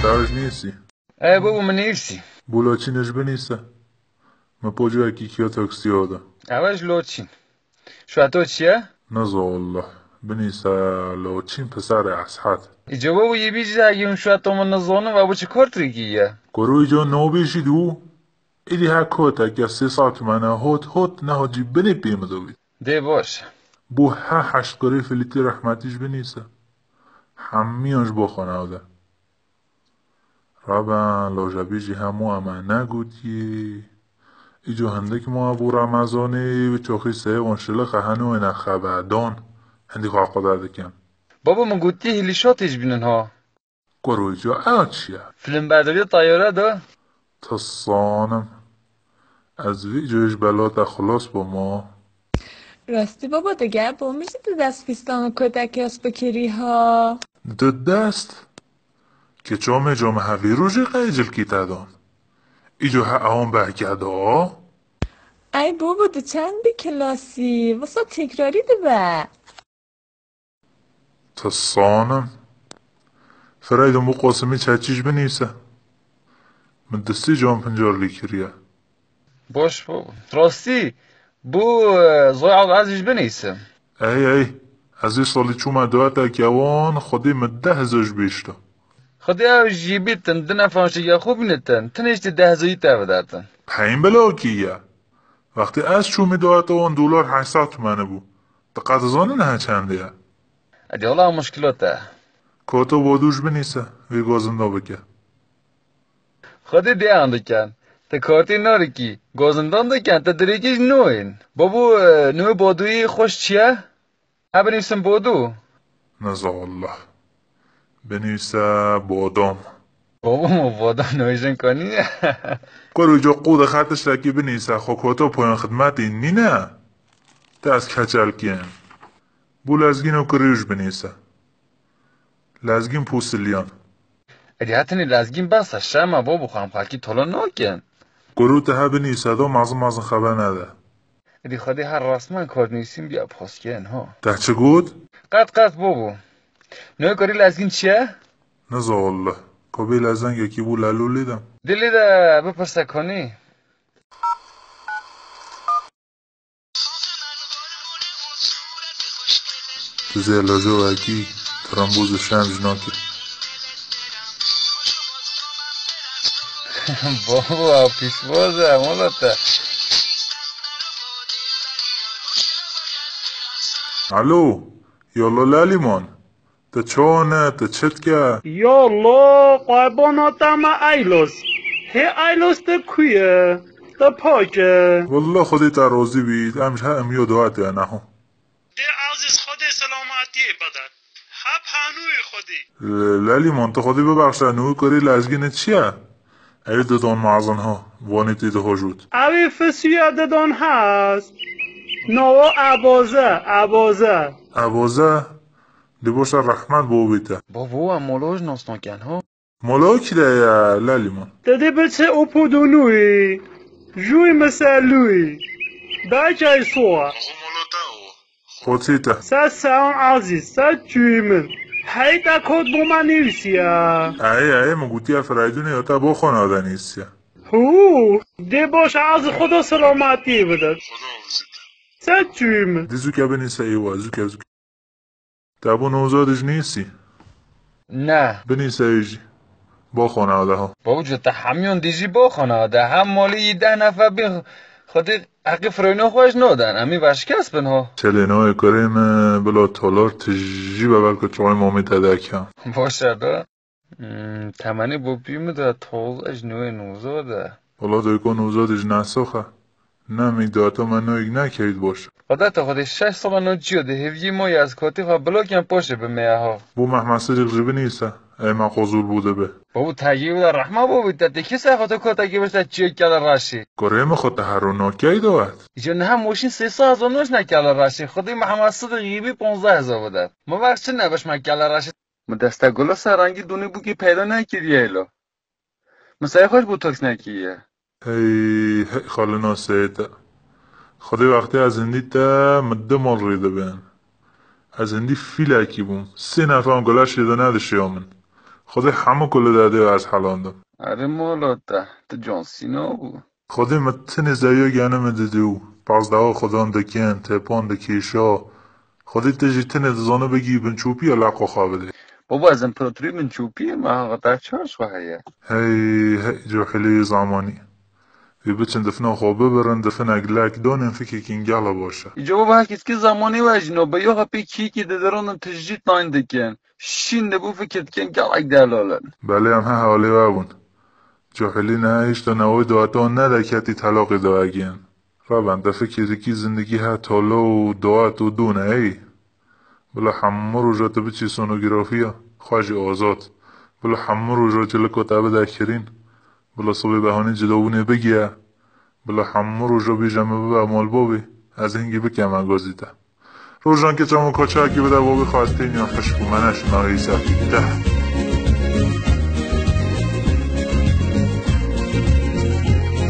تعرج نيسي ايه بابا من نفسي بولاچينش بنيسه ما بوجو اكي كيو تاكسي هذا اواج لوتشين شو هتوتشيا نزو والله بنيسه لوچين پسر اسحات اجابه يبيجي اگه شو هتومن نزونه و ابو چه کارتریگیه كروي جو نو بيشي دو إلي هاكوتا كيا 300 مانا هوت نه جي بني بيمدوي ده باش بو ها حشت كوري فلتي رحمتيش بنيسه هميانش بخونه هذا رابن لو جابيجي همو اما نگوتي ایجو هندک ما ابو رمضانی و چوخی سه ونشلخ هنو اینا خبردان هندی خواه قدر دکن بابا من گوتی هلیشاتش بینن ها گروی جو چیه فیلم برداری طیاره ده تصانم از وی جوش بلاتا خلاص با ما راستی بابا دیگه با میشه تو دست فیستان کتک هست بکری ها دو دست که جام هوی روژی قیجل کی تدان ایجو ها اون برگرده ای بابا تو چندی کلاسی واسه تکراری ده به تصانم فرایدون بو قاسمی چچیش بنیسه من دستی جام پنجار لیکریه باش بابا راستی بو زوی عزیز بنیسه ای از این سالی چوم دوات اکیوان خودی مده زوج بیشتا خدای او جیبیتن دنا فانشه یا خوب نتن تنشت 10 زوی تا بداتن پین بلا کیه وقتی از چومی دوات اون دلار 800 تومنه بو دقت زانه نه چنده ادی والله مشکلاته کاتا بادوش بنیسه وی گازنده بکه خدای دی اندکن تا کارتی ناری کی گازندان دکن تا دریجیش نوین بابو نو بادوی خوش چیه؟ ها بنیسم بادو نزا الله بنیسه بادام بابا ما بادام نویشن کنی کارو جا قود خطش لکی بنیسه خو کاتا پایان خدمتی نی نه دست کچل کن بو لزگین و کریوش بنیسه لزگین پوستلیان ادی هتنی لازگین بس شما بابا خواهم خاکی طلا ناکن گروه ته بنیسه دا مازن خبر نده ادی خدای هر رسما کار نیستیم بیا پاسکن ها ده چه گود؟ قط بابا نوی کاری لازگین چیه؟ نزا والله کابیل ازن یکی بو لالو لیدم دلی ده بپرسه کنی تو زیلاجو وکی ترامبوز شمج ناکه بابا پیشوازه مولاته الو یالا لالیمان تا چانه تا چت که یالا قرباناتم ایلوس هی ایلوس ده کویه ده پاکه والله خودی تا راضی بید امش ها امیو دوات یا نهو ده عزیز خود سلامتی بدن هب هنوی خودی لالیمان تا خودی ببخش نوی کاری لازگینه چیه؟ ای دادان معظن ها وانی تیده ها جود اوی فسیه ددان هست نو عبازه عبازه دی باشه رحمت بو بیته بابا مولوش ناستان ها مولا کی ده یا لالیمان دده بچه اپودونوی جوی مسلوی بچه سوه خوتیته سه سلام عزیز سه جوی من هی دا کد بو من نیوسیه ای مگوتی فرایدونه یا تا با خانه آده نیستی هو ده باشه از خدا سلامتی بدن سه جوی من دیزو که بنیسه ایوا زو که تابو نوزادش نیستی نه بنیسه ایجی با خانه آده ها بابا جتا همیون دیجی با خانواده هم مالی 10 نفر بی خودی حقی فراینا خوش نادن امی وشکست بن ها چلینای کریم بلا تالار تجی ببر که چای مامی تدکم باشه دا تمنی با بیمده تازش نوزاده والا دویکا نوزادش نساخه نمی داتا من نویگ نکرید باشه خدا تا خودی 6 سال نو جیو ده هفجی مای از کاتی خواه بلاکم پاشه به میه ها بو محمد صدیق جبه نیسته ای من قضور بوده به بابا تگیه بوده رحمه بابا ده کسی خاطر کاتگی بشته چیه کل راشی کریم خود تحروناکی دوت ایجا نه هم موشین 300,000 نوش نکل راشی خودی محمد صدیق غیبی 15,000 بوده ما وقت چه نبش مکل راشی ما دسته گلا سرنگی دونی بو که پیدا نکریه ایلا مسایی خوش بوتاکس نکیه هی خاله ناسیده خودی وقتی از هندی تا مده مال ریده بین از هندی فیل اکی بوم 3 نفر گلاش ریده نداشتی آمن خودی همه کل داده از حالاندم آره مولا ده جان سینا بود. خودی متن زیو گنه مدیدو 15 خودان دکین تپان دکیشا خودی تجی تن زانه بگی بنچوپی یا لقو خوابده بابا از امپراتوری من چوپیه ما قطع چارش خواهیه. هی جوحلی زمانی وی بچن دفنه خوابه برن دفن اگلک دانن فکر کینگالا باشه اینجا بابا هرکس که زمانی وجنو به یا هپی کی ددرانم تجدید ناین دکن شین دبو فکر کن گلک دلالن. بله هم ها حالی وابون جوحلی نه ایش تا نوای دواتان ندکتی طلاقی دواگین رابن دفکر کی زندگی ها طالو و دوات و دونه ای بلا حمر و جات بچی سونوگرافیا خواجی آزاد بلا حمر و جات لکتابه دکرین بلا صبح بهانه جداونه بگیه بلا حمر و جا بی جمعه به مال بابی از اینگی بکم اگازیده روزان که چمو کچه اکی بده بابی خواستین یا خشکو منش نایی سفیده